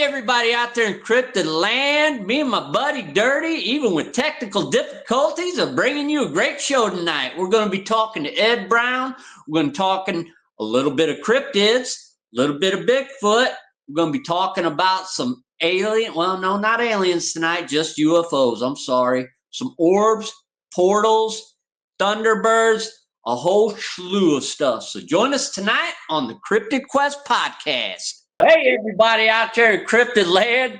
everybody out there in Cryptid land. Me and my buddy Dirty, even with technical difficulties, are bringing you a great show tonight. We're going to be talking to Ed Brown. We're going to be talking a little bit of cryptids, a little bit of Bigfoot. We're going to be talking about some not aliens tonight, just UFOs. I'm sorry. Some orbs, portals, Thunderbirds, a whole slew of stuff. So join us tonight on the Cryptid Quest Podcast. Hey, everybody out there in Cryptid land.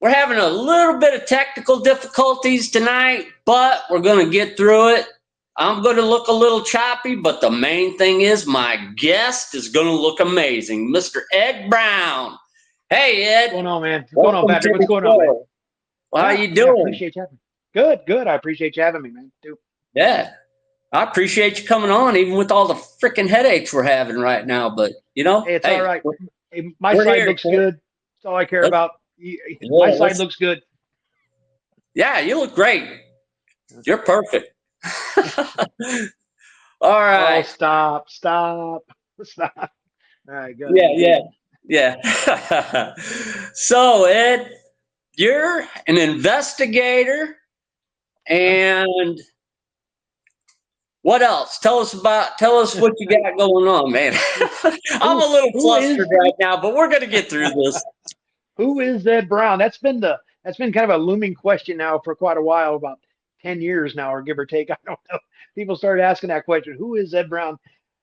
We're having a little bit of technical difficulties tonight, but we're going to get through it. I'm going to look a little choppy, but the main thing is my guest is going to look amazing, Mr. Ed Brown. Hey, Ed. What's going on, man? What's going on, Patrick? What's going on, man? Well, how you doing? I appreciate you having me. Good. I appreciate you having me, man, too. Yeah. I appreciate you coming on, even with all the freaking headaches we're having right now. But, you know. Hey, it's all right. Hey, my side looks good. That's all I care about. My side looks good. Yeah, you look great. You're perfect. All right. Oh, stop. All right, good. Yeah. So, Ed, you're an investigator, and what else? Tell us what you got going on, man. I'm a little flustered right now, but we're going to get through this. Who is Ed Brown? That's been kind of a looming question now for quite a while, about 10 years now, or give or take. I don't know. People started asking that question. Who is Ed Brown?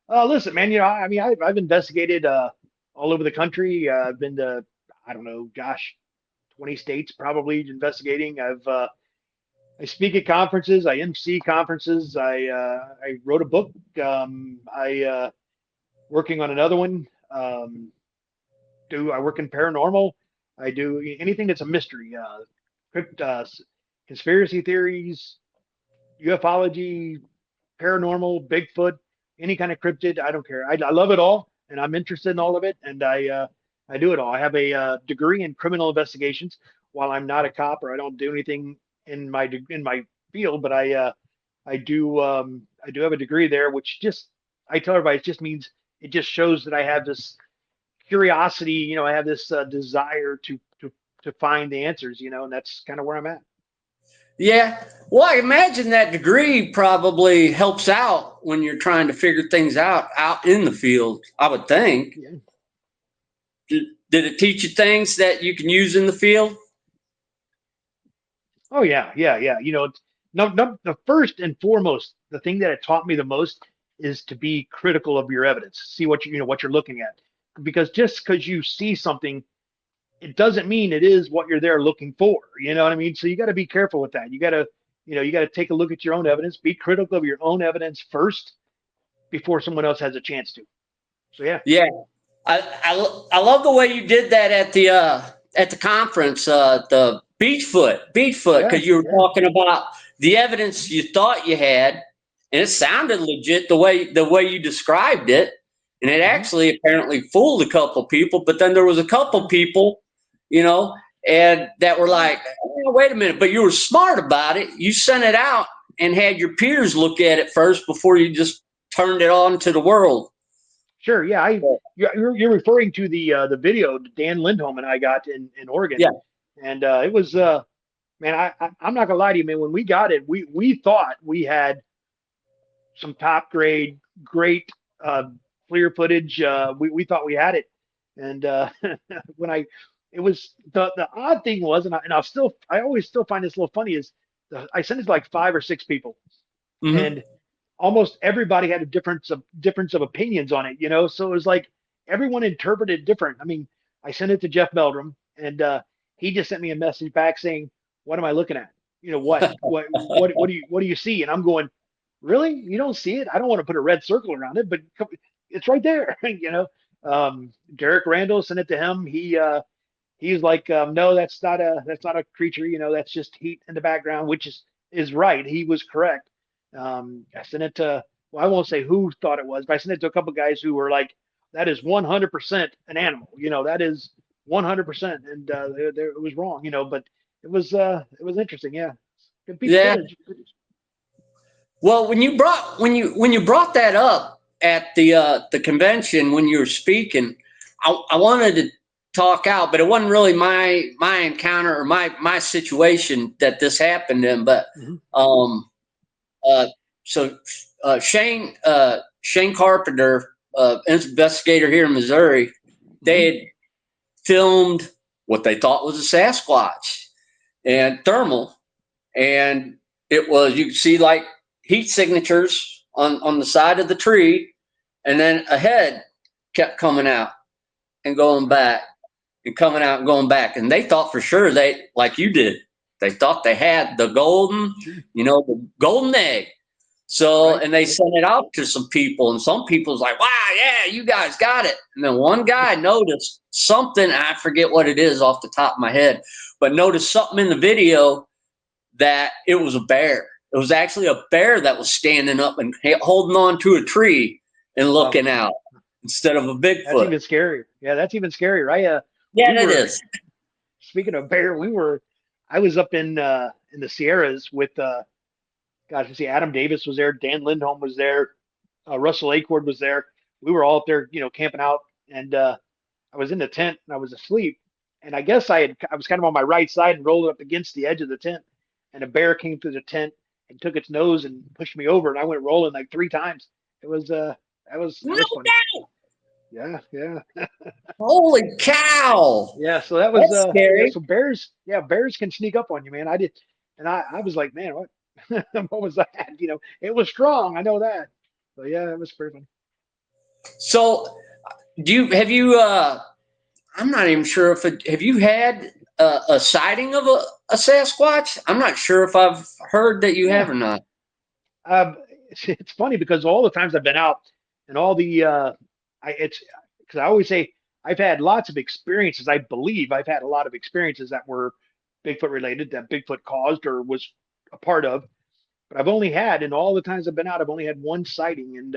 Listen, man, I've investigated all over the country. I've been to, 20 states probably investigating. I speak at conferences. I MC conferences. I wrote a book. I working on another one. I work in paranormal. I do anything that's a mystery. Conspiracy theories, ufology, paranormal, Bigfoot, any kind of cryptid. I don't care. I love it all, and I'm interested in all of it, and I do it all. I have a degree in criminal investigations. While I'm not a cop or I don't do anything in my field, but I do have a degree there, which I tell everybody it just shows that I have this curiosity. I have this desire to find the answers. And that's kind of where I'm at. Yeah. Well, I imagine that degree probably helps out when you're trying to figure things out in the field, I would think. Yeah. Did it teach you things that you can use in the field? Oh, yeah. The first and foremost, the thing that it taught me the most is to be critical of your evidence. See what you're looking at, because just because you see something, it doesn't mean it is what you're there looking for. You know what I mean? So you got to be careful with that. You got to take a look at your own evidence, be critical of your own evidence first before someone else has a chance to. So, yeah. Yeah. I love the way you did that at the conference, the Bigfoot, because you were talking about the evidence you thought you had, and it sounded legit the way you described it, and it actually apparently fooled a couple people. But then there was a couple people, and that were like, oh, wait a minute, but you were smart about it. You sent it out and had your peers look at it first before you just turned it on to the world. Sure, yeah. You're referring to the video Dan Lindholm and I got in Oregon. Yeah. And it was, man, I'm not gonna lie to you, man. When we got it, we thought we had some top grade, great clear footage. We thought we had it, and it was the odd thing was, and I always still find this a little funny is I sent it to like 5 or 6 people, and almost everybody had a difference of opinions on it. So it was like everyone interpreted different. I mean, I sent it to Jeff Meldrum, and he just sent me a message back saying, "What am I looking at? What do you see?" And I'm going, "Really? You don't see it? I don't want to put a red circle around it, but it's right there." Derek Randall sent it to him. He's like, "No, that's not a creature. That's just heat in the background," which is right. He was correct. I sent it to, well, I won't say who thought it was, but I sent it to a couple of guys who were like, "That is 100% an animal. That is 100%," and it was wrong. But it was interesting. Yeah. Good piece of footage. Well, when you brought that up at the convention when you were speaking, I wanted to talk out, but it wasn't really my encounter or my situation that this happened in. But so Shane Carpenter, investigator here in Missouri, they had filmed what they thought was a Sasquatch and thermal, and it was, you could see like heat signatures on the side of the tree, and then a head kept coming out and going back and coming out and going back. And they thought for sure, they, like you did, they thought they had the golden egg. So, and they sent it out to some people, and some people was like, wow, yeah, you guys got it. And then one guy noticed something, I forget what it is off the top of my head, but noticed something in the video that it was a bear. It was actually a bear that was standing up and holding on to a tree and looking out instead of a Bigfoot. That's even scarier. Yeah, that's even scarier, right? It is. Speaking of bear, I was up in the Sierras with Adam Davis was there, Dan Lindholm was there, Russell Acord was there. We were all up there, camping out, and I was in the tent and I was asleep. And I guess I was kind of on my right side and rolled up against the edge of the tent, and a bear came through the tent and took its nose and pushed me over, and I went rolling like 3 times. That was funny. Yeah. Holy cow! Yeah, so that was scary. So bears can sneak up on you, man. I was like, man, what? What was that? It was strong. I know that. So yeah, it was pretty fun. So, I'm not even sure have you had a sighting of a Sasquatch? I'm not sure if I've heard that you have or not. It's funny because all the times I've been out and all the because I always say I've had lots of experiences. I believe I've had a lot of experiences that were Bigfoot related, that Bigfoot caused or was a part of. But I've only had, in all the times I've been out, I've only had one sighting, and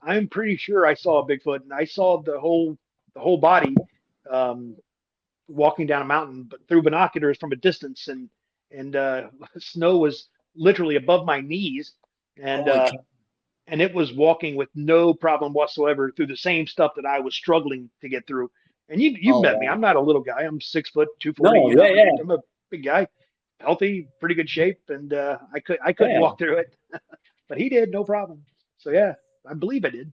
I'm pretty sure I saw a Bigfoot, and I saw the whole body walking down a mountain, but through binoculars from a distance, and snow was literally above my knees, and it was walking with no problem whatsoever through the same stuff that I was struggling to get through. And you've met me. I'm not a little guy. I'm 6 foot 240. No, I'm a big guy, healthy, pretty good shape, and I couldn't walk through it, but he did, no problem. So yeah, I believe I did.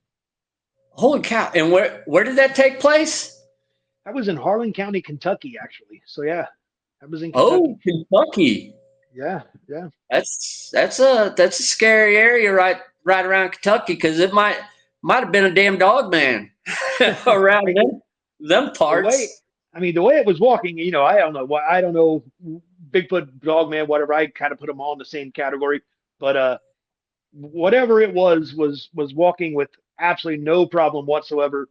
Holy cow! And where did that take place? I was in Harlan County, Kentucky, actually. So yeah, I was in Kentucky. Oh, Kentucky. Yeah. That's a scary area right around Kentucky, because it might have been a damn dog man around them parts. The way it was walking, I don't know Bigfoot, dog man, whatever. I kind of put them all in the same category, but whatever it was walking with absolutely no problem whatsoever.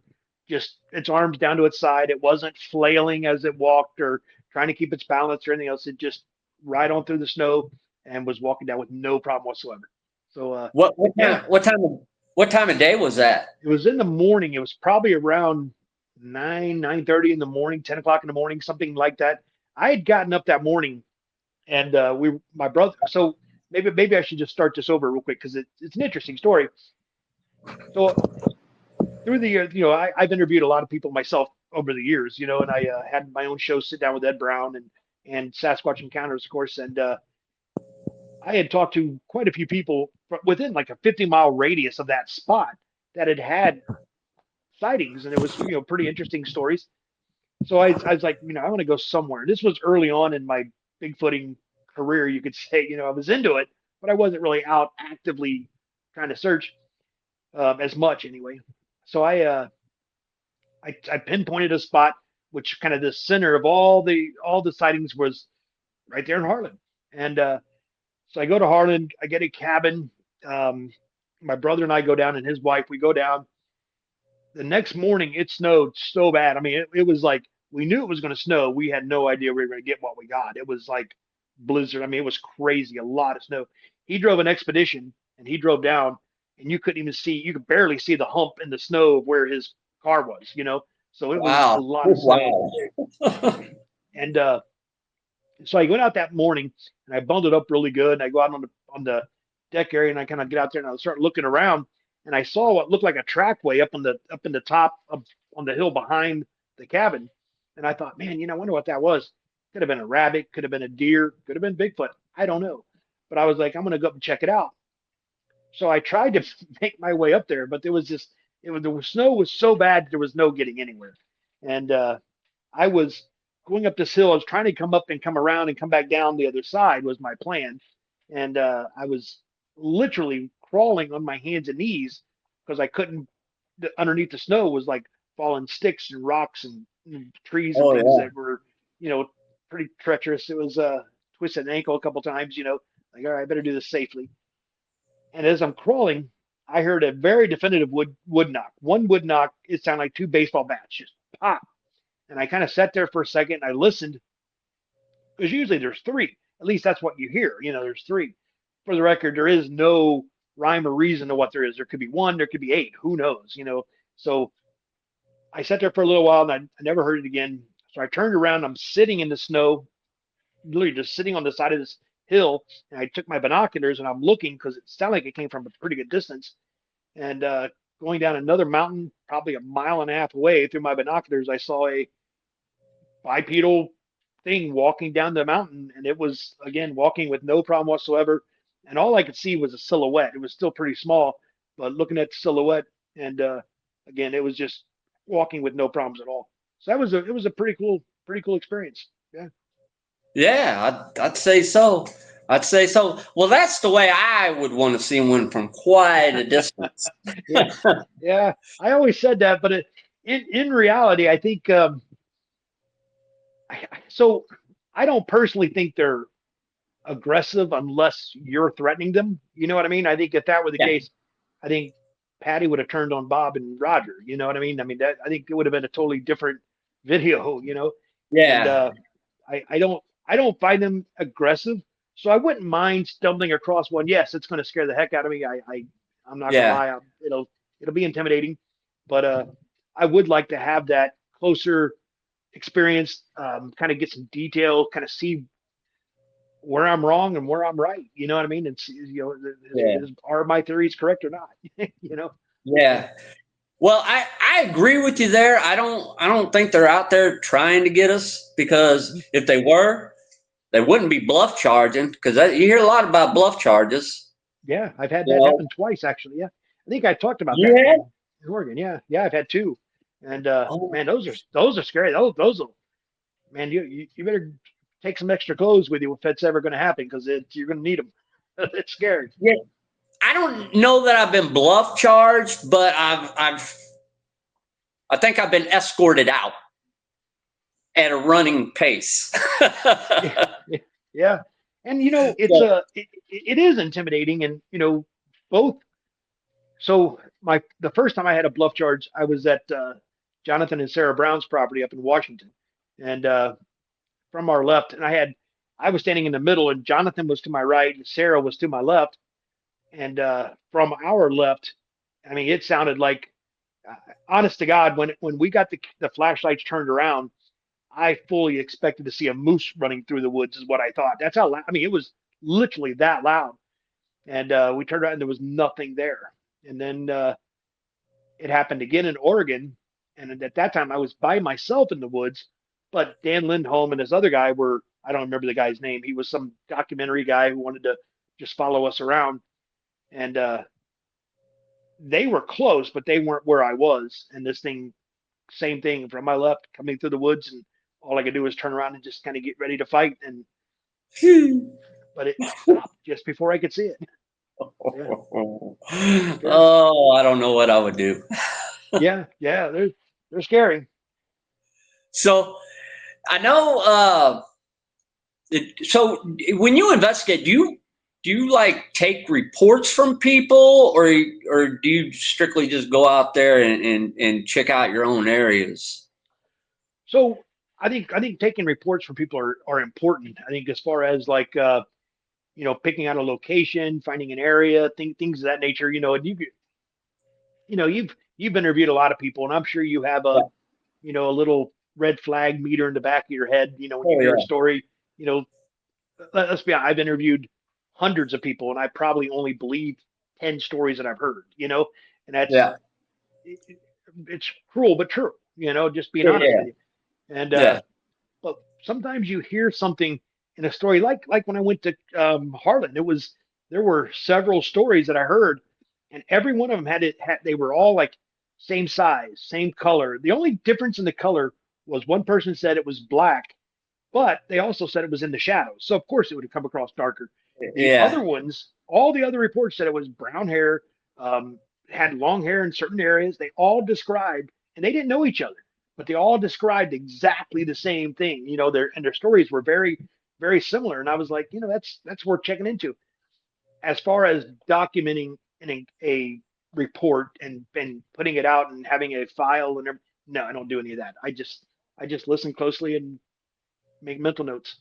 Just its arms down to its side. It wasn't flailing as it walked or trying to keep its balance or anything else. It just right on through the snow and was walking down with no problem whatsoever. So what time of day was that? It was in the morning. It was probably around 9:30 in the morning, 10 o'clock in the morning, something like that. I had gotten up that morning, and my brother. So maybe I should just start this over real quick because it's an interesting story. So through the years, I've interviewed a lot of people myself over the years, and I had my own show, Sit Down with Ed Brown, and Sasquatch Encounters, of course, and I had talked to quite a few people within like a 50-mile radius of that spot that had sightings, and it was pretty interesting stories. So I was like, I want to go somewhere. This was early on in my Bigfooting career, you could say. I was into it, but I wasn't really out actively trying to search as much anyway. So I pinpointed a spot which kind of the center of all the sightings was right there in Harlan, and so I go to Harlan. I get a cabin. My brother and I go down, and his wife. We go down. The next morning, it snowed so bad. It was like we knew it was going to snow. We had no idea we were going to get what we got. It was like blizzard. It was crazy. A lot of snow. He drove an expedition, and he drove down, and you couldn't even see. You could barely see the hump in the snow of where his car was. So it was a lot of snow. Wow. And so I went out that morning, and I bundled up really good. And I go out on the deck area, and I kind of get out there, and I start looking around, and I saw what looked like a trackway up in the top on the hill behind the cabin. And I thought, man, I wonder what that was. Could have been a rabbit, could have been a deer, could have been Bigfoot. I don't know. But I was like, I'm going to go up and check it out. So I tried to make my way up there, but there was just, the snow was so bad, there was no getting anywhere. And I was going up this hill. I was trying to come up and come around and come back down the other side was my plan. And I was literally crawling on my hands and knees because I couldn't, underneath the snow was like falling sticks and rocks and trees and Oh things yeah. that were, pretty treacherous. It was twisted an ankle a couple times, like, all right, I better do this safely. And as I'm crawling, I heard a very definitive wood knock. One wood knock, it sounded like two baseball bats just pop. And I kind of sat there for a second and I listened because usually there's three. At least that's what you hear. There's three. For the record, there is no rhyme or reason to what there is. There could be one, there could be eight. Who knows? So I sat there for a little while and I never heard it again. So I turned around. I'm sitting in the snow, literally just sitting on the side of this hill. And I took my binoculars and I'm looking because it sounded like it came from a pretty good distance. And going down another mountain, probably a mile and a half away through my binoculars, I saw a bipedal thing walking down the mountain. And it was, again, walking with no problem whatsoever. And all I could see was a silhouette. It was still pretty small, but looking at the silhouette, and again, it was just walking with no problems at all. So it was a pretty cool experience. Yeah. Yeah, I'd say so. I'd say so. Well, that's the way I would want to see one from quite a distance. Yeah. Yeah. I always said that, but in reality, I think, so I don't personally think they're aggressive unless you're threatening them. You know what I mean? I think if that were the Yeah. case, I think Patty would have turned on Bob and Roger. You know what I mean? I mean that I think it would have been a totally different video. And Yeah. I don't find them aggressive, so I wouldn't mind stumbling across one. Yes, it's going to scare the heck out of me. I'm not gonna Yeah. lie. It'll be intimidating, but I would like to have that closer experience, kind of get some detail, kind of see where I'm wrong and where I'm right. You know what I mean? And see, Yeah. are my theories correct or not? you know? Yeah. Yeah. Well, I agree with you there. I don't think they're out there trying to get us because Mhm. if they were, they wouldn't be bluff charging because you hear a lot about bluff charges. Yeah. I've had You that know, happen twice, actually. Yeah. I think I talked about you that had. in Oregon. Yeah. Yeah. I've had two. And, Oh, man, those are scary. Those will, man, you better take some extra clothes with you if that's ever going to happen because you're going to need them. It's scary. yeah. I don't know that I've been bluff charged, but I think I've been escorted out at a running pace. Yeah. Yeah. Yeah. And, So, it is intimidating and, both. So the first time I had a bluff charge, I was at Jonathan and Sarah Brown's property up in Washington, and from our left, and I was standing in the middle, and Jonathan was to my right, and Sarah was to my left, and from our left, I mean, it sounded like, honest to God, when we got the flashlights turned around, I fully expected to see a moose running through the woods, is what I thought. That's how loud. I mean, it was literally that loud, and we turned around, and there was nothing there, and then. It happened again in Oregon. And at that time, I was by myself in the woods, but Dan Lindholm and this other guy were, I don't remember the guy's name. He was some documentary guy who wanted to just follow us around. And they were close, but they weren't where I was. And this thing, same thing from my left, coming through the woods. And all I could do was turn around and just kind of get ready to fight. And, but it stopped just before I could see it. Yeah. Scary. oh, I don't know what I would do. Yeah. Yeah. They're scary. So I know. So when you investigate, do you like take reports from people, or do you strictly just go out there and check out your own areas? So I think taking reports from people are important. I think as far as like picking out a location, finding an area, things of that nature. And you've interviewed a lot of people, and I'm sure you have Yeah. a little red flag meter in the back of your head. When you Oh hear a yeah. story, you know, let's be honest, I've interviewed hundreds of people, and I probably only believe 10 stories that I've heard. And that's Yeah. it, it's cruel but true. Just being honest Yeah. with you. And Yeah. but sometimes you hear something in a story, like when I went to Harlan, there were several stories that I heard, and every one of them they were all like same size, same color. The only difference in the color was one person said it was black, but they also said it was in the shadows. So of course it would have come across darker. The Yeah. other ones, all the other reports said it was brown hair, um, had long hair in certain areas. They all described, and they didn't know each other, but they all described exactly the same thing. Their stories were very, very similar. And I was like, that's worth checking into. As far as documenting a report and putting it out and having a file and everything, no, I don't do any of that. I just listen closely and make mental notes.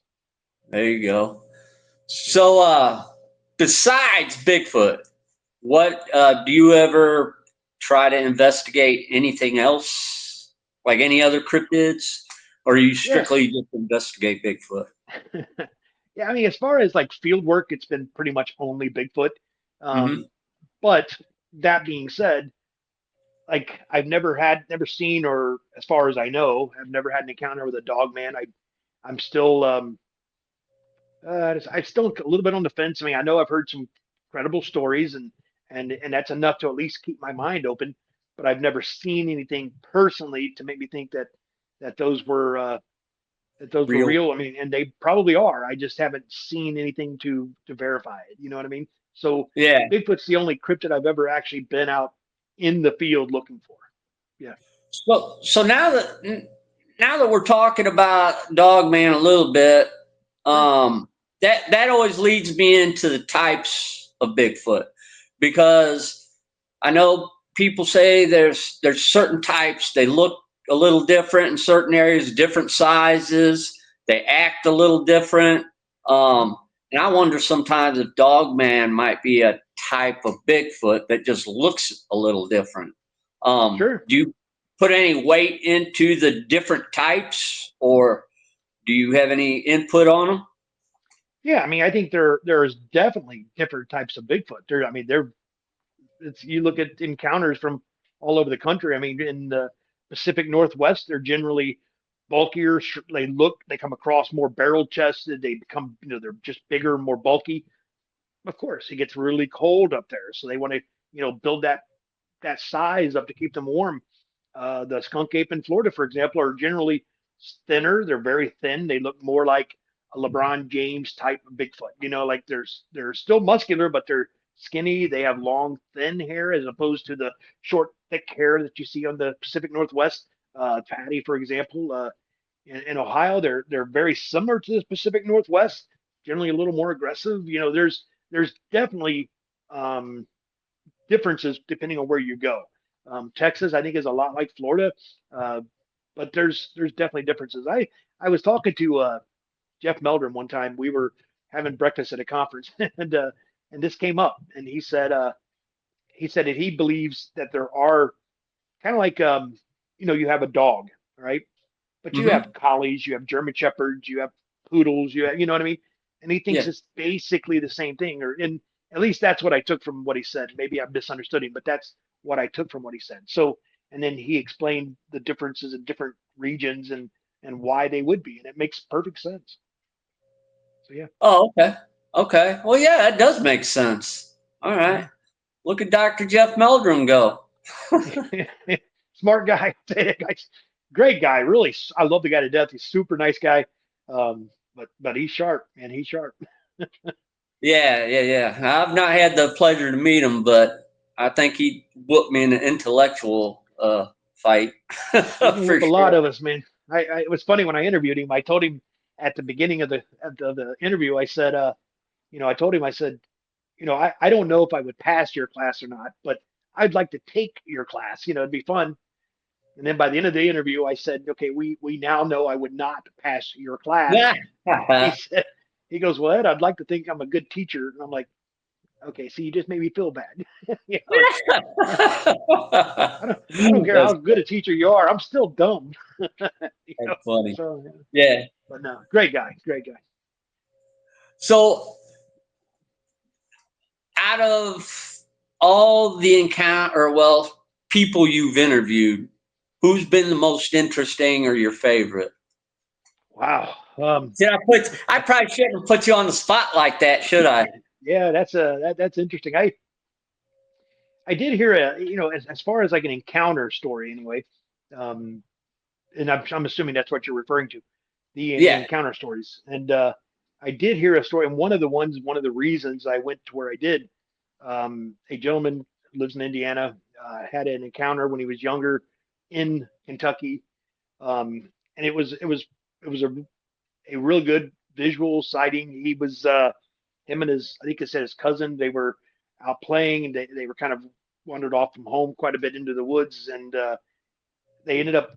There you go. So, besides Bigfoot, what do you ever try to investigate anything else, like any other cryptids, or you Yes. strictly just investigate Bigfoot? Yeah, I mean, as far as like field work, it's been pretty much only Bigfoot. Hmm. Um, but that being said, like never seen, or as far as I know, I've never had an encounter with a dog man. I'm still, I'm still a little bit on the fence. I mean, I know I've heard some credible stories, and that's enough to at least keep my mind open. But I've never seen anything personally to make me think that those were Real. real. I mean, and they probably are. I just haven't seen anything to verify it. You know what I mean? So Yeah. Bigfoot's the only cryptid I've ever actually been out in the field looking for. Yeah. So now that we're talking about Dogman a little bit, Sure. that always leads me into the types of Bigfoot, because I know people say there's certain types, they look a little different in certain areas, different sizes, they act a little different. Mhm. And I wonder sometimes if Dogman might be a type of Bigfoot that just looks a little different. Sure. Do you put any weight into the different types, or do you have any input on them? Yeah. I mean, I think there's definitely different types of Bigfoot. I mean, you look at encounters from all over the country. I mean, in the Pacific Northwest, they're generally bulkier. They come across more barrel chested. They become, they're just bigger, more bulky. Of course, it gets really cold up there, so they want to, build that size up to keep them warm. The skunk ape in Florida, for example, are generally thinner. They're very thin. They look more like a LeBron James type of Bigfoot. Like they're still muscular, but they're skinny. They have long, thin hair as opposed to the short, thick hair that you see on the Pacific Northwest. Patty, for example, in Ohio, they're very similar to the Pacific Northwest. Generally, a little more aggressive. There's definitely um, differences depending on where you go. Texas, I think, is a lot like Florida, uh, but there's definitely differences. I was talking to Jeff Meldrum one time. We were having breakfast at a conference, and this came up, and he said that he believes that there are kind of like you have a dog, right? But you Mm-hmm. have collies, you have German shepherds, you have poodles, you know what I mean? And he thinks Yeah. it's basically the same thing, or in at least that's what I took from what he said. Maybe I misunderstood him, but that's what I took from what he said. So, and then he explained the differences in different regions and why they would be, and it makes perfect sense. So yeah. Oh, okay. Okay. Well, yeah, that does make sense. All right. Mhm. Look at Dr. Jeff Meldrum go. Smart guy, great guy. Really, I love the guy to death. He's a super nice guy, but he's sharp, man. He's sharp. Yeah, yeah, yeah. I've not had the pleasure to meet him, but I think he whooped me in an intellectual fight He can for whoop a lot sure. of us, man. It was funny when I interviewed him. I told him at the beginning of the interview, I said, I told him, I said, I don't know if I would pass your class or not, but I'd like to take your class. It'd be fun. And then by the end of the interview, I said, okay, we now know I would not pass your class. He said, he goes, well, Ed, I'd like to think I'm a good teacher. And I'm like, okay, so you just made me feel bad. I don't care how That's good a teacher you are. I'm still dumb. you know. funny. So, Yeah. but no, great guy, great guy. So, out of all the encounter, or well, people you've interviewed, who's been the most interesting or your favorite? Wow. I probably shouldn't have put you on the spot like that, should I? Yeah, that's interesting. I did hear as far as like an encounter story anyway. Um, and I'm assuming that's what you're referring to, the Yeah. encounter stories. And I did hear a story, and one of the reasons I went to where I did, a gentleman who lives in Indiana had an encounter when he was younger in Kentucky, and it was a real good visual sighting. He was him and his, I think it said his cousin, they were out playing, and they were kind of wandered off from home quite a bit into the woods, and they ended up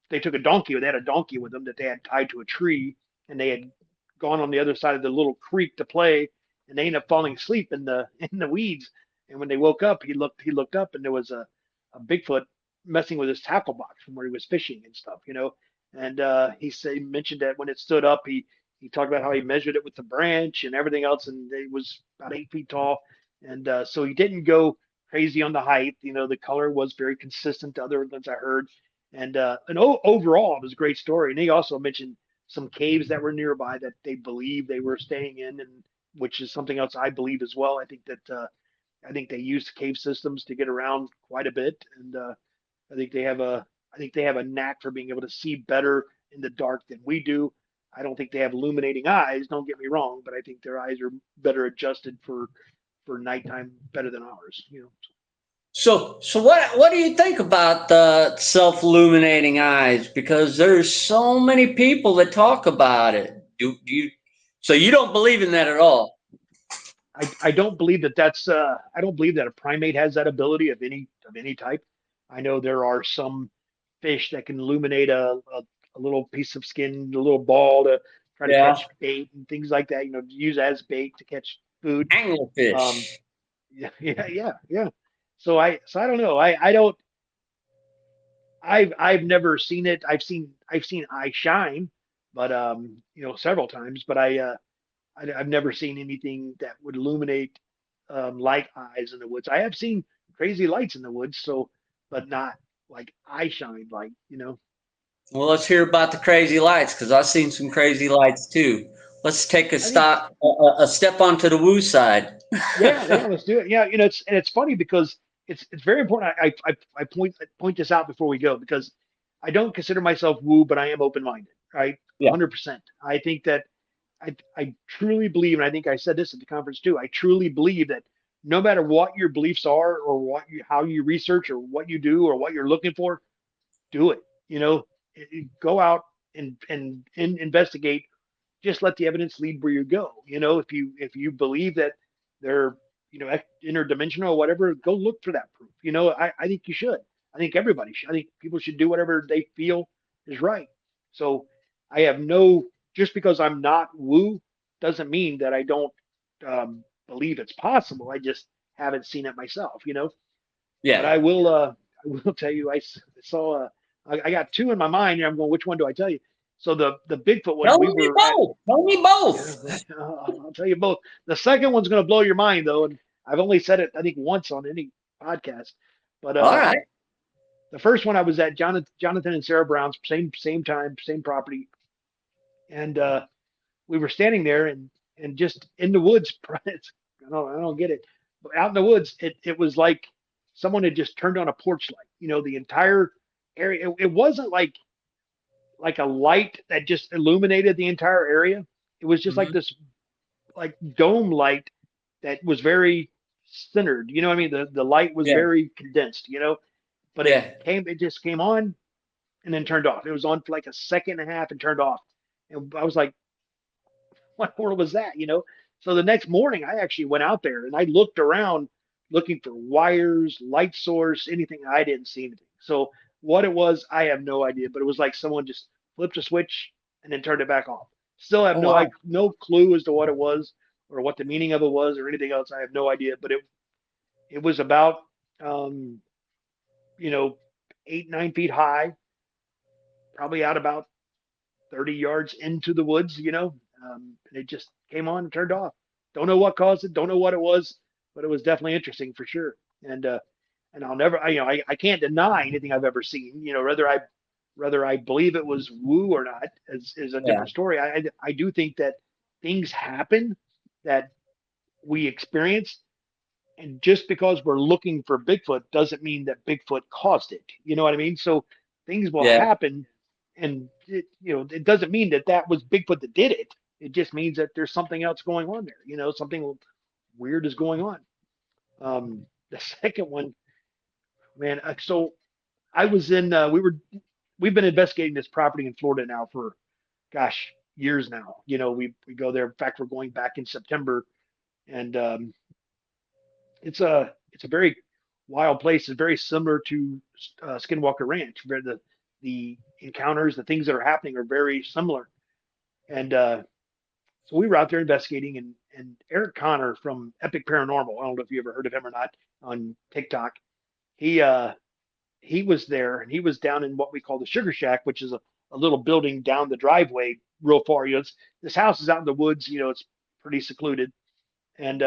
they took a donkey. They had a donkey with them that they had tied to a tree, and they had gone on the other side of the little creek to play, and they ended up falling asleep in the weeds. And when they woke up, he looked up, and there was a Bigfoot messing with his tackle box from where he was fishing and stuff. And he mentioned that when it stood up, he talked about how he measured it with the branch and everything else, and it was about 8 feet tall. And so he didn't go crazy on the height. The color was very consistent to other ones I heard, and overall, it was a great story. And he also mentioned some caves that were nearby that they believe they were staying in, and which is something else I believe as well. I think they use cave systems to get around quite a bit, and I think they have a knack for being able to see better in the dark than we do. I don't think they have illuminating eyes. Don't get me wrong, but I think their eyes are better adjusted for nighttime better than ours. So what do you think about the self-illuminating eyes? Because there's so many people that talk about it. Do you? So you don't believe in that at all? I don't believe I don't believe that a primate has that ability of any type. I know there are some fish that can illuminate a little piece of skin, a little ball to try to Yeah, catch bait and things like that. To use as bait to catch food. Um, anglerfish. yeah, yeah, yeah, yeah. So I don't know. I don't. I've never seen it. I've seen eye shine, but several times. But I've never seen anything that would illuminate like eyes in the woods. I have seen crazy lights in the woods, but not like eye shine like. Well, let's hear about the crazy lights because I've seen some crazy lights too. Let's take a I think a step onto the woo side. yeah, yeah, let's do it. Yeah, it's funny because it's very important. I point this out before we go because I don't consider myself woo, but I am open minded, right? Yeah. 100%. I think that I truly believe, and I think I said this at the conference too. I truly believe that no matter what your beliefs are, or how you research, or what you do, or what you're looking for, do it. Go out and investigate. Just let the evidence lead where you go. If you believe that they're interdimensional or whatever, go look for that proof. I think you should. I think everybody should. I think people should do whatever they feel is right. So I have no just because I'm not woo doesn't mean that I don't believe it's possible. I just haven't seen it myself. But Yeah. I will tell you, saw I got two in my mind, and I'm going, which one do I tell you? So the Bigfoot one, Tell we me were at. both. Tell me Yeah, both. I'll tell you both. The second one's going to blow your mind, though, and I've only said it, I think, once on any podcast. But All right. the first one I was at Jonathan and Sarah Brown's, same time, same property, and we were standing there and just in the woods. I don't get it, but out in the woods, it was like someone had just turned on a porch light. The entire area. It wasn't like a light that just illuminated the entire area. It was just like Mhm. this like dome light that was very centered. You know what I mean? The light was Yeah. very condensed. But Yeah. it just came on and then turned off. It was on for like a second and a half and turned off. And I was like, what world was that? So the next morning I actually went out there and I looked around looking for wires, light source, anything. I didn't see anything. So what it was, I have no idea, but it was like someone just flipped a switch and then turned it back off. Still have Oh wow. no clue as to what it was or what the meaning of it was or anything else. I have no idea, but it was about um, you know 8 9 feet high, probably out about 30 yards into the woods. And it just came on and turned off. Don't know what caused it. Don't know what it was, but it was definitely interesting for sure. And and I'll never, I can't deny anything I've ever seen. Whether I believe it was woo or not is a Yeah. different story. I do think that things happen that we experience, and just because we're looking for Bigfoot doesn't mean that Bigfoot caused it. You know what I mean? So things will Yeah. happen, and it doesn't mean that that was Bigfoot that did it. It just means that there's something else going on there. Something weird is going on. The second one, man. So I was in. We've been investigating this property in Florida now for, gosh, years now. We go there. In fact, we're going back in September, and it's a very wild place. It's very similar to Skinwalker Ranch, where the encounters, the things that are happening are very similar. And so we were out there investigating, and Eric Connor from Epic Paranormal. I don't know if you ever heard of him or not on TikTok. He was there, and he was down in what we call the Sugar Shack, which is a little building down the driveway real far. This house is out in the woods. It's pretty secluded, and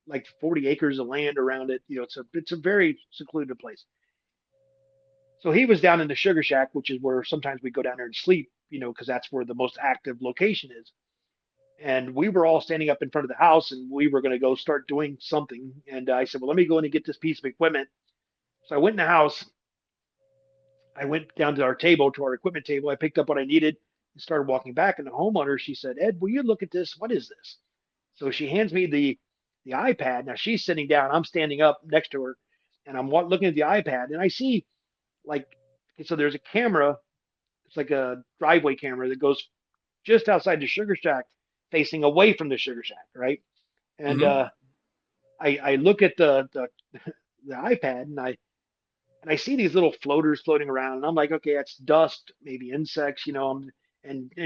like 40 acres of land around it. It's a very secluded place. So he was down in the Sugar Shack, which is where sometimes we go down there and sleep, because that's where the most active location is. And we were all standing up in front of the house, and we were going to go start doing something. And I said, well, let me go in and get this piece of equipment. So I went in the house. I went down to our equipment table. I picked up what I needed and started walking back. And the homeowner, she said, Ed, will you look at this? What is this? So she hands me the iPad. Now she's sitting down. I'm standing up next to her, and I'm looking at the iPad, and I see, like, so there's a camera. It's like a driveway camera that goes just outside the Sugar Shack, facing away from the Sugar Shack, right? And Mm-hmm. I look at the iPad, and I see these little floaters floating around, and I'm like, okay, that's dust, maybe insects, and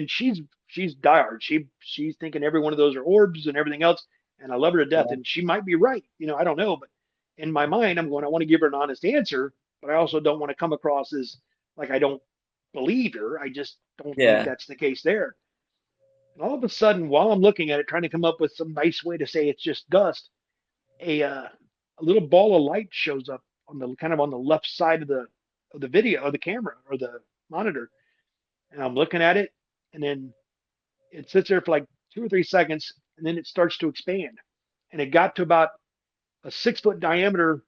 she's diehard. She's thinking every one of those are orbs and everything else, and I love her to death, Yeah. and she might be right. I don't know, but in my mind, I want to give her an honest answer, but I also don't want to come across as like I don't believe her. I just don't think Yeah. that's the case there. And all of a sudden, while I'm looking at it, trying to come up with some nice way to say it's just dust, a little ball of light shows up on the kind of on the left side of the video, or the camera, or the monitor, and I'm looking at it, and then it sits there for like 2 or 3 seconds, and then it starts to expand, and it got to about a 6 foot diameter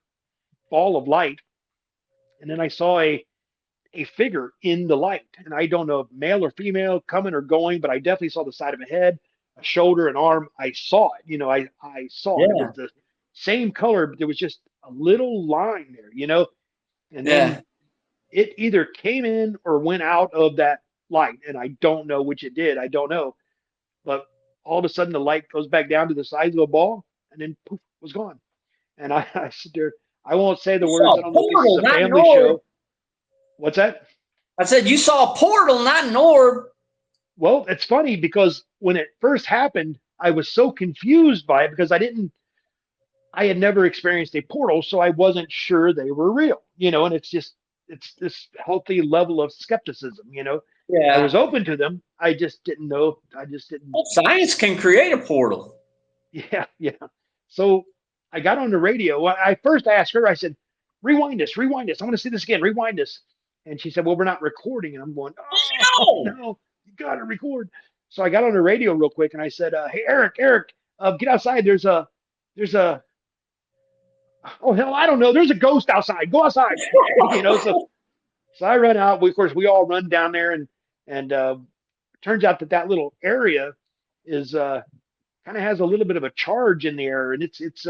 ball of light, and then I saw a figure in the light, and I don't know if male or female, coming or going, but I definitely saw the side of a head, a shoulder, an arm. I saw it. I saw it. It was Yeah. the same color, but there was just a little line there. And Yeah. then it either came in or went out of that light, and I don't know which it did. I don't know, but all of a sudden the light goes back down to the size of a ball, and then poof, was gone. And I sit there. I won't say the You words. saw I a don't know if this is portal, a not an family orb. show. What's that? I said you saw a portal, not an orb. Well, it's funny because when it first happened, I was so confused by it because I had never experienced a portal, so I wasn't sure they were real, and it's this healthy level of skepticism. I was Yeah. open to them. I just didn't know. I just didn't. Well, science can create a portal. Yeah, yeah. So I got on the radio. I first asked her, I said, rewind this, rewind this. I want to see this again, rewind this. And she said, well, we're not recording. And I'm going, oh, No. no, you got to record. So I got on the radio real quick, and I said, hey, Eric, get outside. There's a, oh, hell, I don't know. There's a ghost outside. Go outside. So I run out. Of course, we all run down there, and turns out that little area is kind of has a little bit of a charge in the air, and it's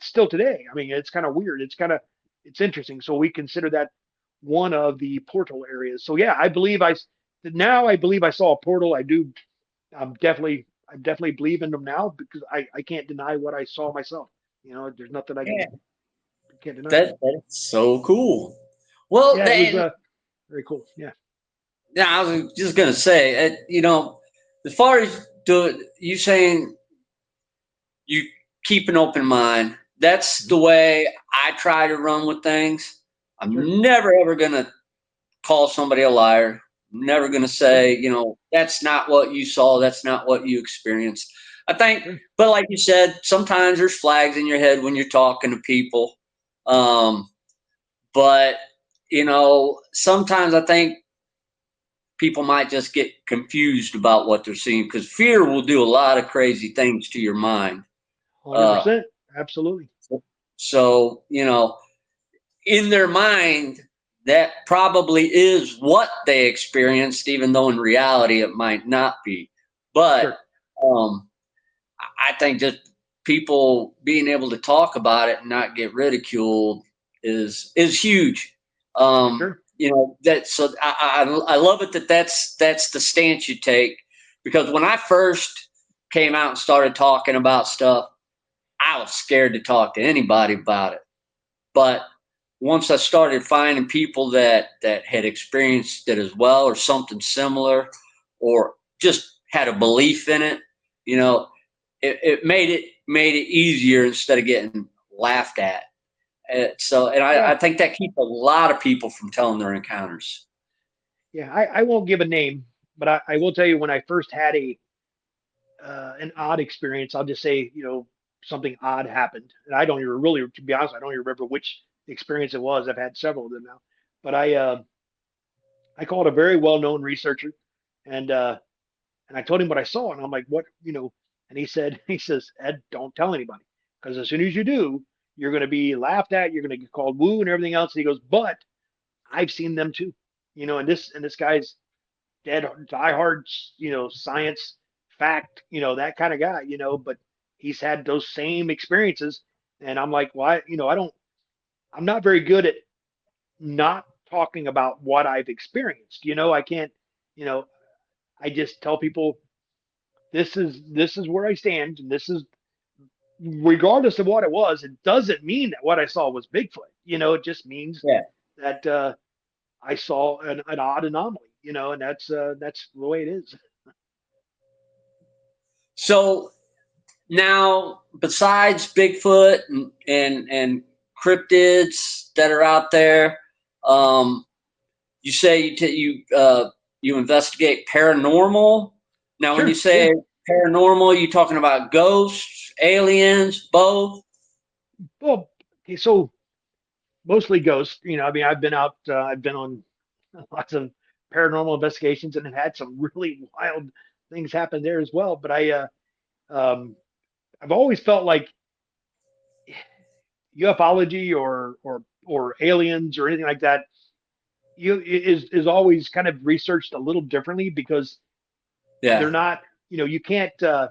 still today. I mean, it's kind of weird. It's interesting. So we consider that one of the portal areas. So yeah, I believe I saw a portal. I do. I definitely believe in them now because I can't deny what I saw myself. There's nothing I Yeah. can't deny it. That's so cool. Well, Yeah, it was then, very cool. Yeah. yeah, I was just gonna say, as far as you saying you keep an open mind, that's the way I try to run with things. Sure. I'm never ever gonna call somebody a liar. I'm never gonna say, that's not what you saw, that's not what you experienced. I think, Sure. but like you said, sometimes there's flags in your head when you're talking to people. But, sometimes I think people might just get confused about what they're seeing because fear will do a lot of crazy things to your mind. 100%. Absolutely. So, in their mind, that probably is what they experienced, even though in reality it might not be. But Sure. I think just people being able to talk about it and not get ridiculed is huge. Sure. That so I love it that's the stance you take, because when I first came out and started talking about stuff, I was scared to talk to anybody about it. But once I started finding people that had experienced it as well, or something similar, or just had a belief in it, it made it easier instead of getting laughed at. And Yeah. I think that keeps a lot of people from telling their encounters. Yeah. I won't give a name, but I will tell you when I first had an odd experience, I'll just say, something odd happened. And I don't even really, to be honest, I don't even remember which experience it was. I've had several of them now. But I called a very well-known researcher, and I told him what I saw, and I'm like, what. And he says, Ed, don't tell anybody, because as soon as you do, you're going to be laughed at, you're going to get called woo and everything else. And he goes, but I've seen them too, and this guy's dead diehard, science fact, that kind of guy, but he's had those same experiences. And I'm like, well, I'm not very good at not talking about what I've experienced. I can't, you know, I just tell people this is where I stand, and this is regardless of what it was. It doesn't mean that what I saw was Bigfoot. It just means Yeah. that I saw an odd anomaly. And that's the way it is. So now, besides Bigfoot and cryptids that are out there, um, you say you investigate paranormal. Now, when you Sure, yeah. say paranormal, you talking about ghosts, aliens, both? Well, okay, so mostly ghosts. I mean, I've been on lots of paranormal investigations and have had some really wild things happen there as well. But um, I've always felt like ufology or aliens or anything like that is always kind of researched a little differently because they're Yeah, not. You can't. I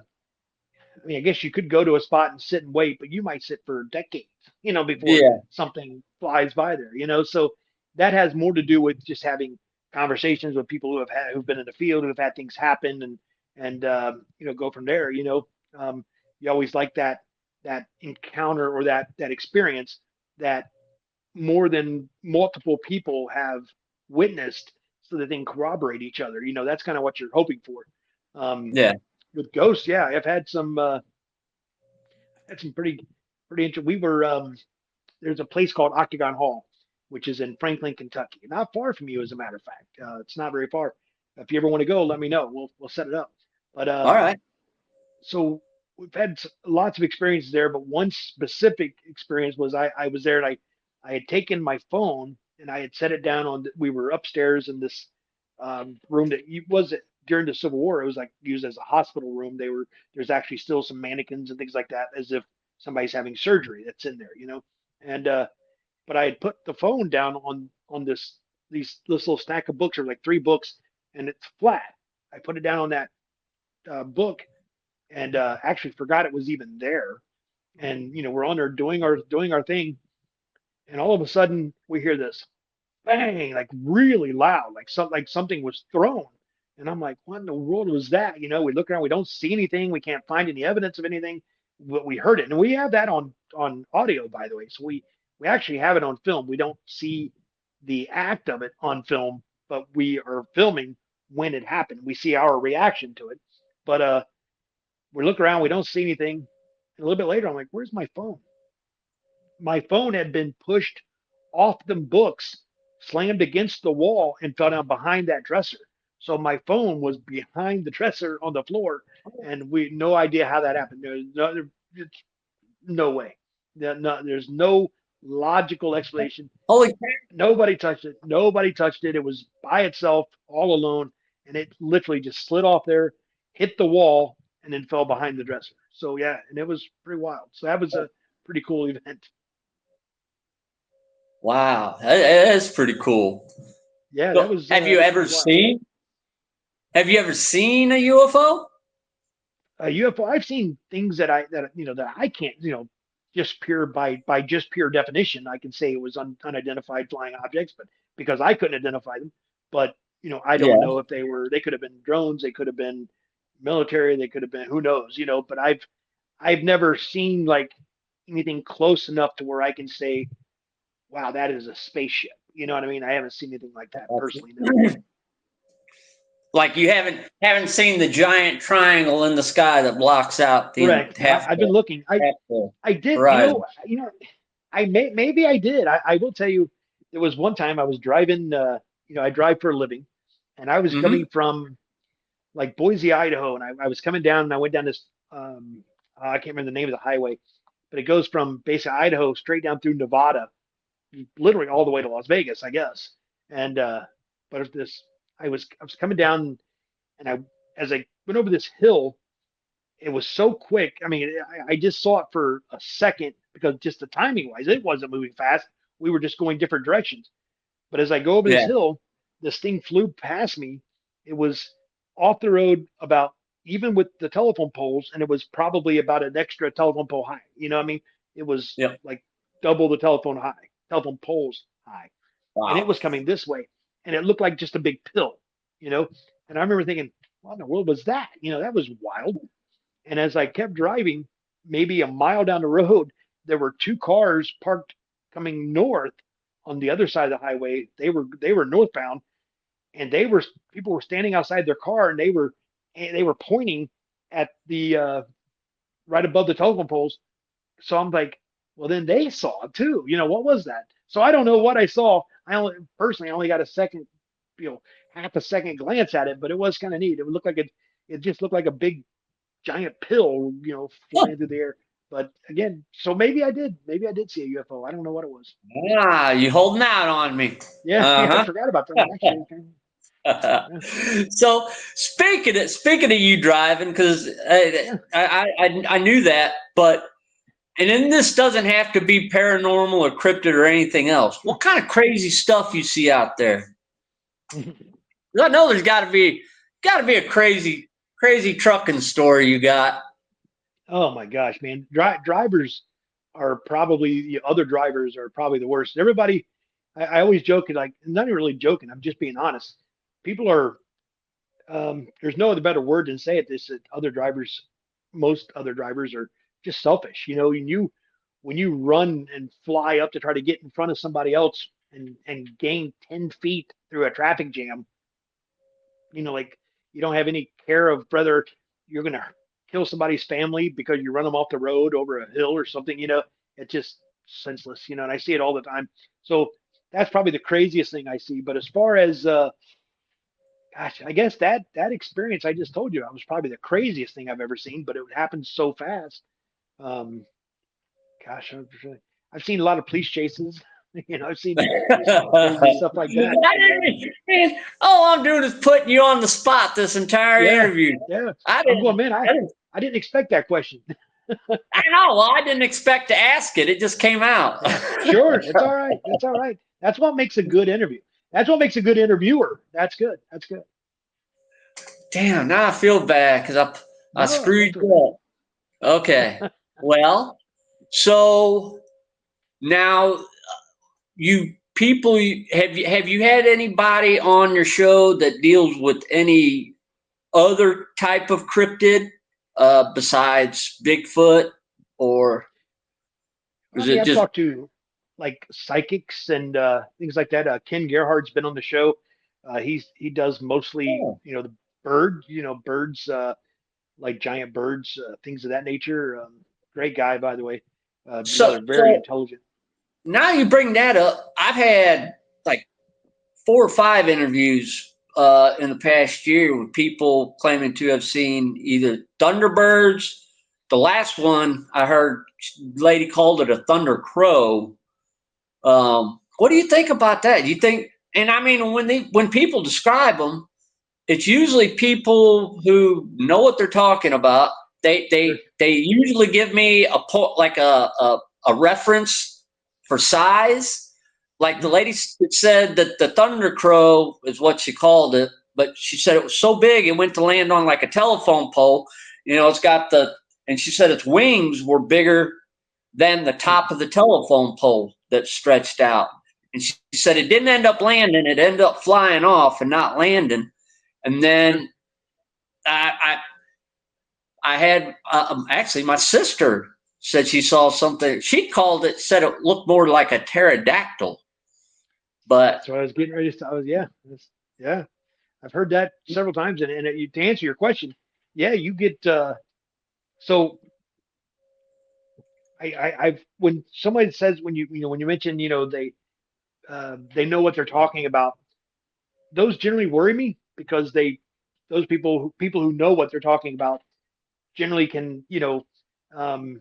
mean, I guess you could go to a spot and sit and wait, but you might sit for decades, before yeah, something flies by there. So that has more to do with just having conversations with people who've been in the field, who've had things happen, and go from there. You always like that encounter or that experience that more than multiple people have witnessed, so that they can corroborate each other. That's kind of what you're hoping for. Um, yeah. with ghosts, yeah, I've had some pretty interesting. We were there's a place called Octagon Hall, which is in Franklin, Kentucky, not far from you, as a matter of fact. It's not very far. If you ever want to go, let me know. We'll set it up. But All right. so we've had lots of experiences there, but one specific experience was I was there and I had taken my phone and I had set it down we were upstairs in this room that was during the Civil War. It was like used as a hospital room. There's actually still some mannequins and things like that, as if somebody's having surgery that's in there. And but I had put the phone down on this little stack of books. There were like three books, and it's flat. I put it down on that book, and actually forgot it was even there. And we're on there doing our thing, and all of a sudden we hear this bang, like really loud, like something was thrown. And I'm like, what in the world was that? We look around, we don't see anything, we can't find any evidence of anything, but we heard it, and we have that on audio, by the way. So we actually have it on film. We don't see the act of it on film, but we are filming when it happened. We see our reaction to it. But we look around, we don't see anything. And a little bit later, I'm like, where's my phone? My phone had been pushed off the books, slammed against the wall, and fell down behind that dresser. So my phone was behind the dresser on the floor, and we no idea how that happened. There's no way. There's no logical explanation. Holy crap. Nobody touched it. Nobody touched it. It was by itself, all alone, and it literally just slid off there, hit the wall, and then fell behind the dresser. So yeah, and it was pretty wild. So that was a pretty cool event. Wow, that's pretty cool. Yeah, So that was. have you ever seen? Have you ever seen a UFO? A UFO. I've seen things that I can't just pure definition I can say it was unidentified flying objects, but because I couldn't identify them. But I don't know if they could have been drones, they could have been military, they could have been who knows, but I've never seen like anything close enough to where I can say, wow, that is a spaceship. You know what I mean? I haven't seen anything like that personally. No. Like you haven't seen the giant triangle in the sky that blocks out the Correct. I've been looking. I did. Horizon. Maybe I did. I will tell you, there was one time I was driving. I drive for a living, and I was coming from like Boise, Idaho, and I was coming down, and I went down this. I can't remember the name of the highway, but it goes from basically Idaho straight down through Nevada, literally all the way to Las Vegas, I guess. And but this, I was coming down, and as I went over this hill, it was so quick. I mean, I just saw it for a second because just the timing wise, it wasn't moving fast. We were just going different directions. But as I go over this hill, this thing flew past me. It was off the road about even with the telephone poles, and it was probably about an extra telephone pole high. You know what I mean? It was like double the telephone poles high. Wow. And it was coming this way. And it looked like just a big pill, And I remember thinking, what in the world was that? That was wild. And as I kept driving, maybe a mile down the road, there were two cars parked coming north on the other side of the highway. They were northbound, and people were standing outside their car, and they were pointing at the right above the telephone poles. So I'm like, well, then they saw it too. What was that? So I don't know what I saw. I only got a second, half a second glance at it, but it was kind of neat. It just looked like a big giant pill, flying through the air. But again, so maybe I did see a UFO. I don't know what it was. You holding out on me? Yeah, I forgot about that. Actually, So speaking of you driving, because I knew that, and then this doesn't have to be paranormal or cryptid or anything else. What kind of crazy stuff you see out there? I know there's got to be a crazy trucking story you got. Oh my gosh, man! Drivers are probably the other drivers are probably the worst. Everybody, I always joke, like, I'm not even really joking. I'm just being honest. People are. There's no other better word than say it. Most other drivers are just selfish. When you run and fly up to try to get in front of somebody else and gain 10 feet through a traffic jam, like you don't have any care of whether you're going to kill somebody's family because you run them off the road over a hill or something, it's just senseless, and I see it all the time. So that's probably the craziest thing I see. But as far as, gosh, I guess that experience I just told you, I was probably the craziest thing I've ever seen, but it happened so fast. Gosh, I've seen a lot of police chases. I've seen crazy stuff like that. All I'm doing is putting you on the spot this entire interview. Yeah, I didn't expect that question. I know. Well, I didn't expect to ask it. It just came out. Sure, it's all right. It's all right. That's what makes a good interview. That's what makes a good interviewer. That's good. That's good. Damn, now I feel bad because I screwed you up. Okay. Well, so now have you had anybody on your show that deals with any other type of cryptid besides Bigfoot, or I've talked to like psychics and things like that. Ken Gerhardt's been on the show. He does mostly the birds, like giant birds, things of that nature. Great guy, by the way. Very intelligent. Now you bring that up. I've had like 4 or 5 interviews in the past year with people claiming to have seen either thunderbirds. The last one I heard, lady called it a thunder crow. What do you think about that? Do you think? And I mean, when people describe them, it's usually people who know what they're talking about. They usually give me like a reference for size. Like the lady said that the Thunder Crow is what she called it, but she said it was so big it went to land on like a telephone pole. It's got and she said its wings were bigger than the top of the telephone pole that stretched out. And she said it didn't end up landing; it ended up flying off and not landing. And then I had actually my sister said she saw something. She said it looked more like a pterodactyl. But that's what I was getting ready to. Yeah. I've heard that several times, and to answer your question, yeah, you get so. I've when somebody says when you mention they know what they're talking about. Those generally worry me because those people who know what they're talking about generally can um,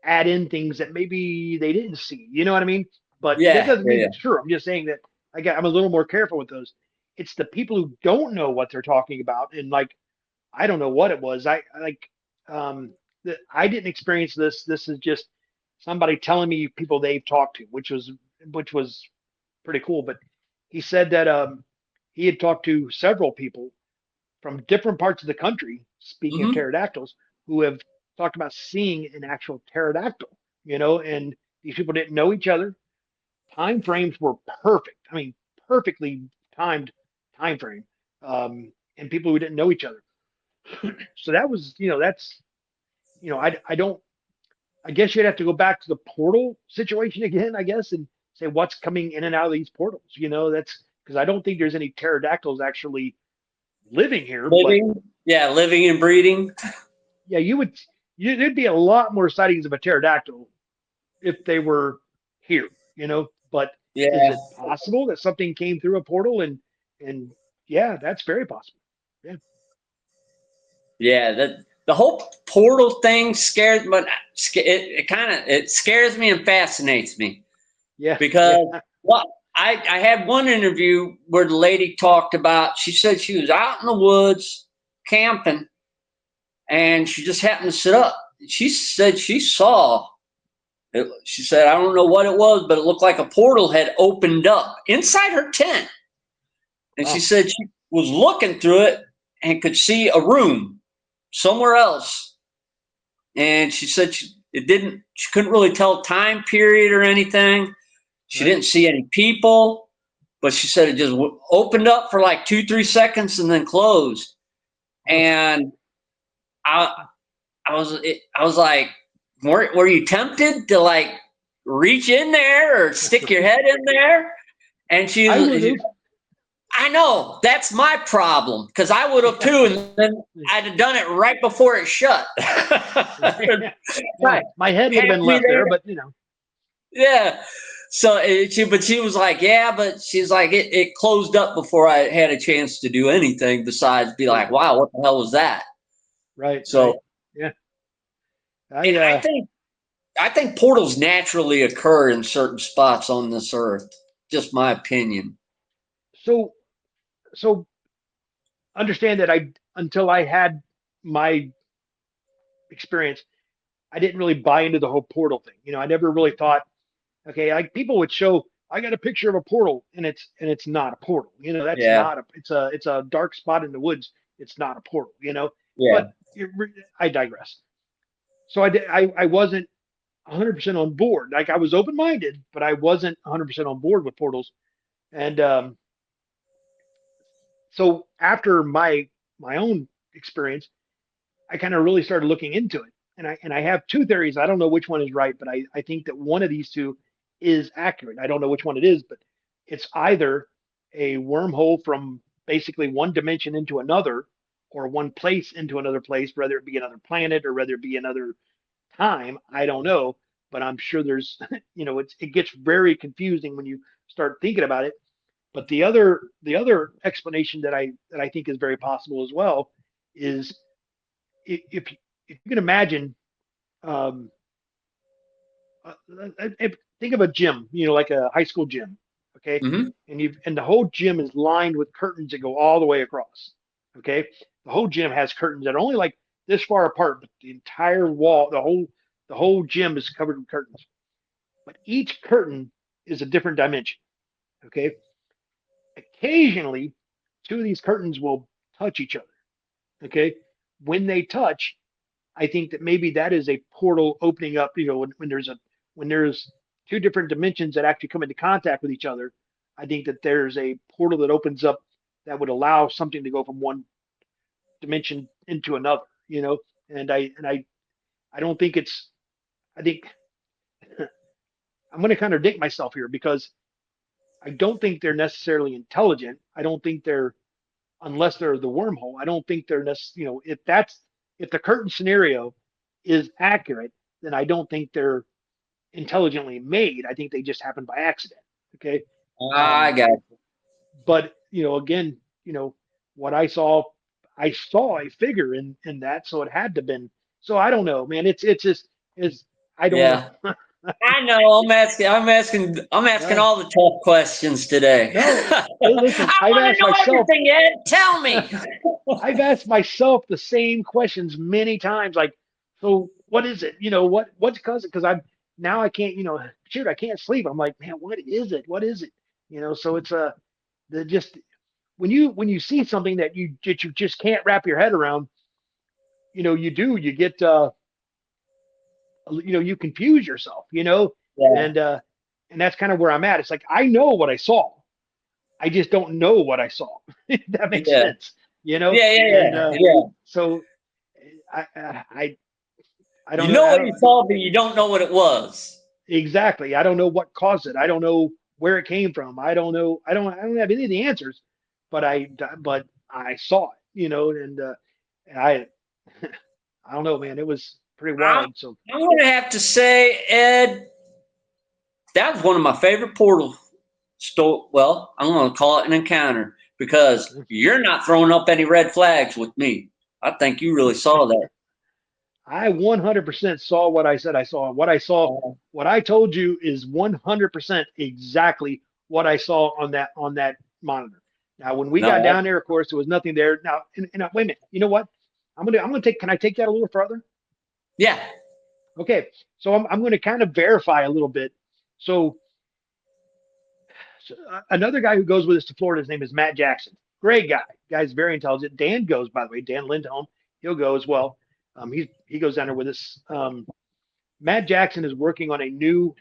add in things that maybe they didn't see. You know what I mean? But that yeah, doesn't mean it's true. I'm just saying that I'm a little more careful with those. It's the people who don't know what they're talking about, and like I don't know what it was. Um, I didn't experience this. This is just somebody telling me people they've talked to, which was pretty cool. But he said that he had talked to several people from different parts of the country, speaking of mm-hmm. pterodactyls, who have talked about seeing an actual pterodactyl, and these people didn't know each other. Time frames were perfect. I mean, perfectly timed time frame. And people who didn't know each other. So that was, I don't, I guess you'd have to go back to the portal situation again, I guess, and say what's coming in and out of these portals. That's because I don't think there's any pterodactyls actually living here. Living and breeding. Yeah, there'd be a lot more sightings of a pterodactyl if they were here, but is Yeah, it possible that something came through a portal and yeah, that's very possible. Yeah. yeah. The whole portal thing scares, but it scares me and fascinates me Yeah. because Yeah. I had one interview where the lady talked about. She said she was out in the woods camping, and she just happened to sit up. She said she saw. She said, I don't know what it was, but it looked like a portal had opened up inside her tent. And she Wow. said she was looking through it and could see a room somewhere else. And she said she couldn't really tell time period or anything. She Right. didn't see any people, but she said it just opened up for like 2-3 seconds and then closed. Wow. And I, I was like, were you tempted to like reach in there or stick your head in there? And I would have. I know that's my problem because I would have too, and then I'd have done it right before it shut. Yeah. Right, My head would have have been me left there, there. but Yeah. So she was like, yeah, but she's like, it closed up before I had a chance to do anything besides be like, wow, what the hell was that? right. So, Yeah. and I think portals naturally occur in certain spots on this earth. Just my opinion. So so understand that until I had my experience, I didn't really buy into the whole portal thing. I never really thought, okay, like people would show, I got a picture of a portal and it's not a portal. That's Yeah. not it's a dark spot in the woods. It's not a portal, Yeah. but I digress. So I wasn't 100% on board. Like I was open minded, but I wasn't 100% on board with portals. And so after my own experience, I kind of really started looking into it. And I have two theories. I don't know which one is right, but I think that one of these two is accurate. I don't know which one it is, but it's either a wormhole from basically one dimension into another, or one place into another place, whether it be another planet or whether it be another time. I don't know, but I'm sure there's, it gets very confusing when you start thinking about it. But the other explanation that I think is very possible as well is if you can imagine, um, if think of a gym, like a high school gym, okay? Mm-hmm. And the whole gym is lined with curtains that go all the way across, okay? The whole gym has curtains that are only like this far apart, but the entire wall, the whole gym is covered with curtains. But each curtain is a different dimension, okay? Occasionally, two of these curtains will touch each other, okay? When they touch, I think that maybe that is a portal opening up. When there's two different dimensions that actually come into contact with each other, I think that there's a portal that opens up that would allow something to go from one dimension into another. And I don't think it's. I think I'm going to contradict myself here because I don't think they're necessarily intelligent. I don't think they're unless they're the wormhole. I don't think they're necessarily. If the curtain scenario is accurate, then I don't think they're intelligently made. I think they just happen by accident. Okay. I Um, got it. but again, what I saw a figure in that, so it had to been. So I don't know, man. It's just is I don't know. Yeah. I know. I'm asking Uh, all the tough questions today. no, listen. I I've want to asked know myself. everything, Ed. Tell me. I've asked myself the same questions many times. Like, so what is it? What's causing? Because I'm now I can't. Shoot, I can't sleep. I'm like, man, what is it? What is it? So it's the just when you see something that you just can't wrap your head around, you get you confuse yourself, Yeah. and that's kind of where I'm at. It's like I know what I saw, I just don't know what I saw. If that makes Yeah. sense, Yeah. Yeah. and Yeah. Yeah. so I don't You know. know I what don't you saw, but you don't know what it was. exactly. I don't know what caused it. I don't know where it came from. I don't know. I don't have any of the answers, but I saw it, and I don't know, man. It was pretty I'm, wild. So I'm going to have to say, Ed, that was one of my favorite portal Well, I'm going to call it an encounter because you're not throwing up any red flags with me. I think you really saw that. I 100% saw what I said I saw. What I told you is 100% exactly what I saw on that monitor. Now, when we got No, down there, of course, there was nothing there. Now, and wait a minute. You know what? I'm gonna take. Can I take that a little further? yeah. Okay. So I'm going to kind of verify a little bit. So, another guy who goes with us to Florida, his name is Matt Jackson. Great guy. Guy's very intelligent. Dan goes, by the way. Dan Lindholm. He'll go as well. He goes down there with us. Matt Jackson is working on a new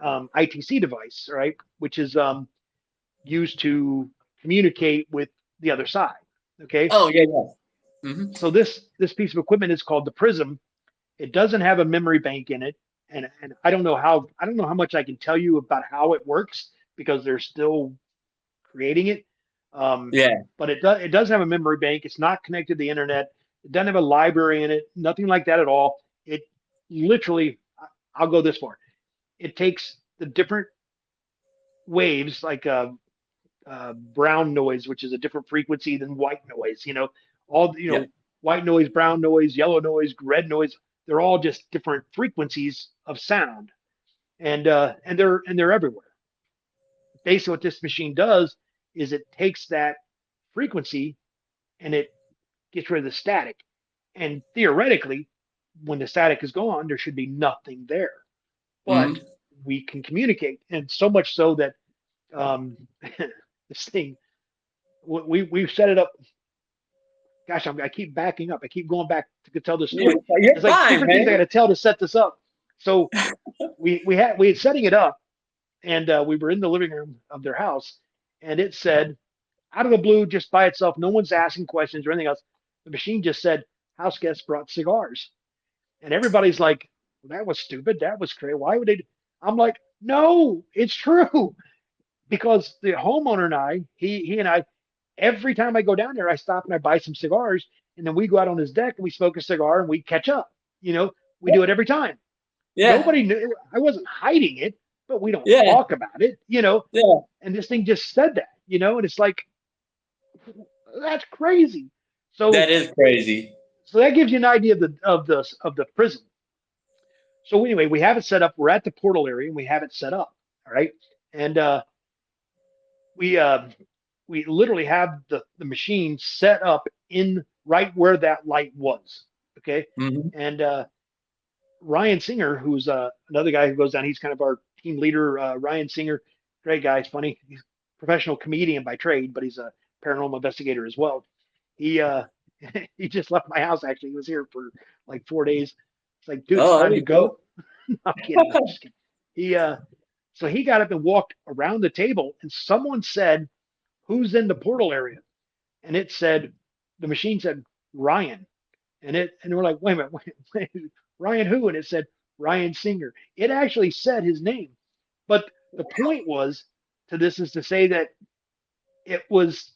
ITC device, right, which is used to communicate with the other side. Okay, Oh, yeah, yeah. Hmm. so this piece of equipment is called the Prism. It doesn't have a memory bank in it, and I don't know how much I can tell you about how it works because they're still creating it. Um, Yeah. but it does have a memory bank. It's not connected to the internet. It doesn't have a library in it. Nothing like that at all. It literally, I'll go this far. It takes the different waves, like brown noise, which is a different frequency than white noise. All Yeah. white noise, brown noise, yellow noise, red noise. They're all just different frequencies of sound, and they're everywhere. Basically, what this machine does is it takes that frequency and it gets rid of the static. And theoretically, when the static is gone, there should be nothing there. But Hmm. we can communicate, and so much so that um, this thing we've set it up. Gosh, I keep backing up. I keep going back to tell the story. You're There's like fine, different things I got man. to tell to set this up. So we had setting it up, and we were in the living room of their house, and it said out of the blue, just by itself, no one's asking questions or anything else. The machine just said house guests brought cigars, and everybody's like, well, "That was stupid. That was crazy. Why would they?" I'm like, "No, it's true." Because the homeowner and he and I, every time I go down there, I stop and I buy some cigars, and then we go out on his deck and we smoke a cigar and we catch up. We do it every time. Yeah. Nobody knew. I wasn't hiding it, but we don't Yeah. talk about it. Yeah. And this thing just said that. And it's like that's crazy. So That is crazy. so that gives you an idea of the prism. So anyway, we have it set up. We're at the portal area and we have it set up. All right. And we we literally have the machine set up in right where that light was. Okay. Mhm. And Ryan Singer, who's another guy who goes down, he's kind of our team leader. Ryan Singer, great guy. He's funny. He's a professional comedian by trade, but he's a paranormal investigator as well. He he just left my house. Actually, he was here for like 4 days. It's like, dude, it's Oh, there time to you go. go. I'm kidding. I'm just kidding. He so he got up and walked around the table, and someone said, "Who's in the portal area?" And it said, the machine said Ryan, and we're like, wait a minute, wait, Ryan who? And it said Ryan Singer. It actually said his name, but the point was to this is to say that it was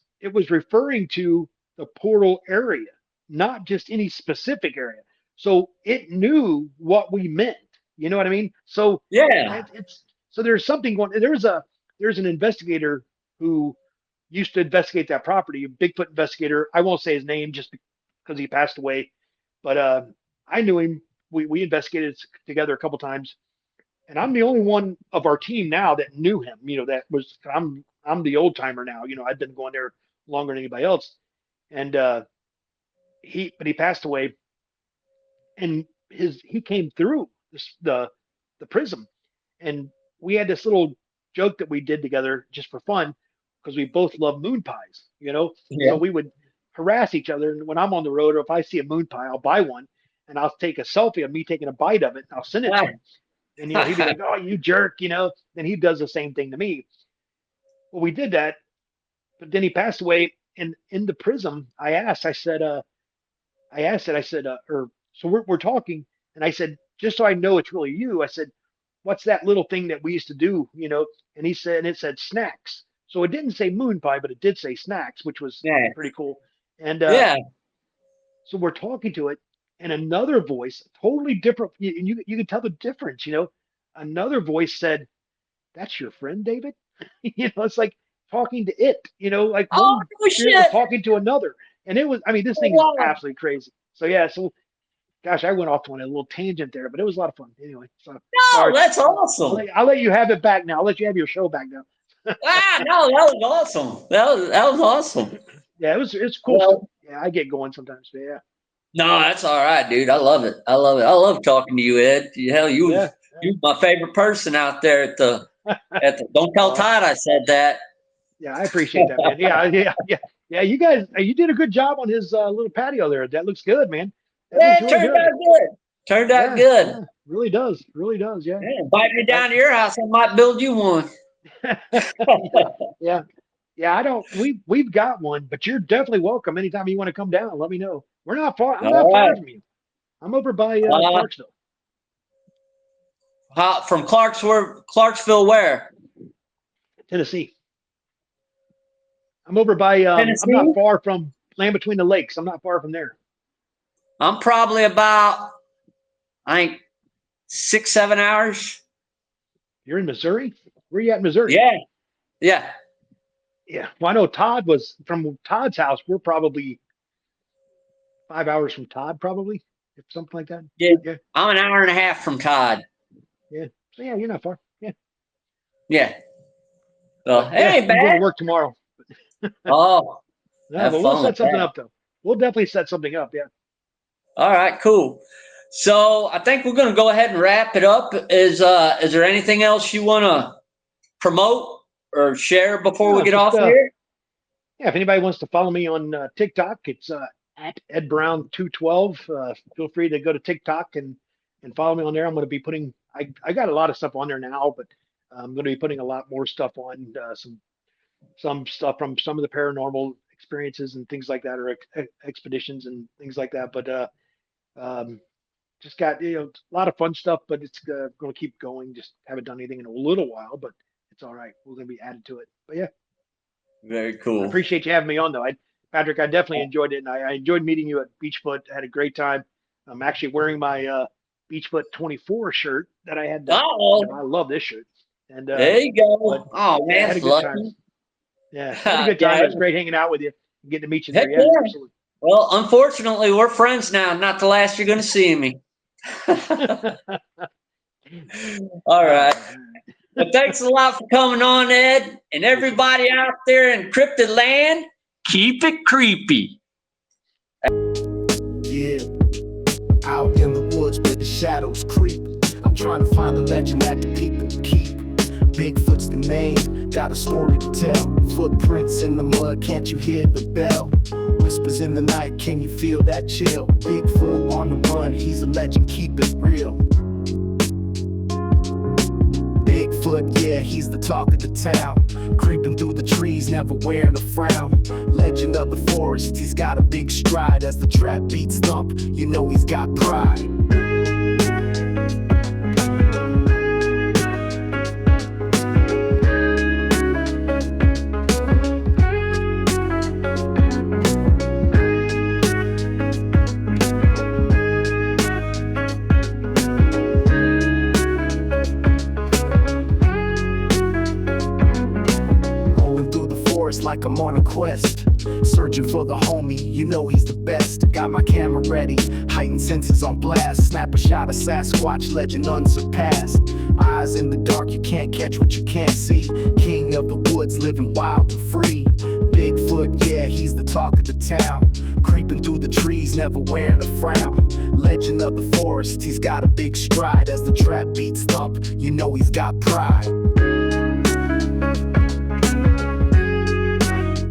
referring to the portal area, not just any specific area. So it knew what we meant. You know what I mean? So Yeah. it's so there's something going. There's an investigator who used to investigate that property, a Bigfoot investigator. I won't say his name just because he passed away, but I knew him. We investigated together a couple times, and I'm the only one of our team now that knew him. You know, that was I'm the old timer now. You know, I've been going there longer than anybody else, and he passed away, and he came through the prism, and we had this little joke that we did together just for fun because we both love moon pies, you know. Yeah. So we would harass each other, and when I'm on the road or if I see a moon pie, I'll buy one and I'll take a selfie of me taking a bite of it and I'll send it to him. And you know, he'd be like, "Oh, you jerk," you know. Then he does the same thing to me. Well, we did that, but then he passed away. And in the prism, I said, or so we're talking, and I said, just so I know it's really you, I said, what's that little thing that we used to do, you know? And he said, and it said snacks. So it didn't say moon pie, but it did say snacks, which was Yeah. pretty cool. And Yeah. so we're talking to it, and another voice, totally different, and you can tell the difference, you know. Another voice said, "That's your friend, David." You know, it's like talking to it, you know, like Oh, one no spirit was shit. talking to another. And it was, I mean, this thing is Wow. absolutely crazy. So yeah, so gosh, I went off on a little tangent there, but it was a lot of fun. Anyway, so No, sorry. that's I'll awesome. I'll let you have it back now. I'll let you have your show back now. No, that was awesome. That was awesome. Yeah, it's cool stuff. Well, Yeah, I get going sometimes, but yeah, no, that's all right, dude. I love it. I love it. I love talking to you, Ed. Hell, yeah. you was my favorite person out there at the. Don't tell Well, Todd I said that. yeah, I appreciate that, man. Yeah. You guys, you did a good job on his little patio there. That looks good, man. That Yeah, looks it really turned good. out good. Turned out Yeah, good. yeah, really does. Yeah, Yeah, invite me I, down to your house. I might build you one. yeah, yeah. I don't. We've got one, but you're definitely welcome anytime you want to come down. Let me know. We're not far. I'm not All far right. from you. I'm over by Uh, Clarksville. from Clarksville, where? Tennessee. I'm over by I'm not Tennessee. far from Land Between the Lakes. I'm not far from there. I'm probably about, I think, 6, 7 hours. You're in Missouri? Where are you at in Missouri? Yeah, yeah, Yeah. Well, I know Todd was from Todd's house. We're probably 5 hours from Todd, probably, if something like that. yeah. Yeah, I'm an hour and a half from Todd. yeah. So yeah, you're not far. Yeah. Yeah. So But yeah, hey, I'm going to man. work tomorrow. Oh, Yeah, have but we'll fun with set something that. up though. We'll definitely set something up. Yeah. All right, cool. So I think we're going to go ahead and wrap it up. Is there anything else you want to promote or share before we No, get just off here? yeah. If anybody wants to follow me on TikTok, it's at Ed Brown 212. Feel free to go to TikTok and follow me on there. I'm going to be putting. I got a lot of stuff on there now, but I'm going to be putting a lot more stuff on. Some stuff from some of the paranormal experiences and things like that, or expeditions and things like that. But um, just got a lot of fun stuff, but it's going to keep going. Just haven't done anything in a little while, but it's all right. We're going to be added to it. But yeah, Very I cool. appreciate you having me on though. Patrick, I definitely enjoyed it, and I enjoyed meeting you at Beachfoot. I had a great time. I'm actually wearing my Beachfoot 24 shirt that I had. I Oh, love this shirt, and there you but go. Oh, yeah, I man, had a it's good time. lucky. Yeah, I had a good time. Yeah. It was great hanging out with you and getting to meet you Heck there. Yeah, yeah. absolutely. Well, unfortunately, we're friends now. Not the last you're going to see me. All right. Well, thanks a lot for coming on, Ed. And everybody out there in Cryptid land, keep it creepy. Yeah, out in the woods where the shadows creep, I'm trying to find the legend that the people keep. Bigfoot's the name, got a story to tell. Footprints in the mud, can't you hear the bell? Whispers in the night, can you feel that chill? Bigfoot on the run, he's a legend, keep it real. Bigfoot, yeah, he's the talk of the town. Creeping through the trees, never wearing a frown. Legend of the forest, he's got a big stride. As the trap beats thump, you know he's got pride. Like I'm on a quest, searching for the homie, you know he's the best. Got my camera ready, heightened senses on blast. Snap a shot of Sasquatch, legend unsurpassed. Eyes in the dark, you can't catch what you can't see. King of the woods, living wild and free. Bigfoot, yeah, he's the talk of the town. Creeping through the trees, never wearing a frown. Legend of the forest, he's got a big stride. As the trap beats thump, you know he's got pride.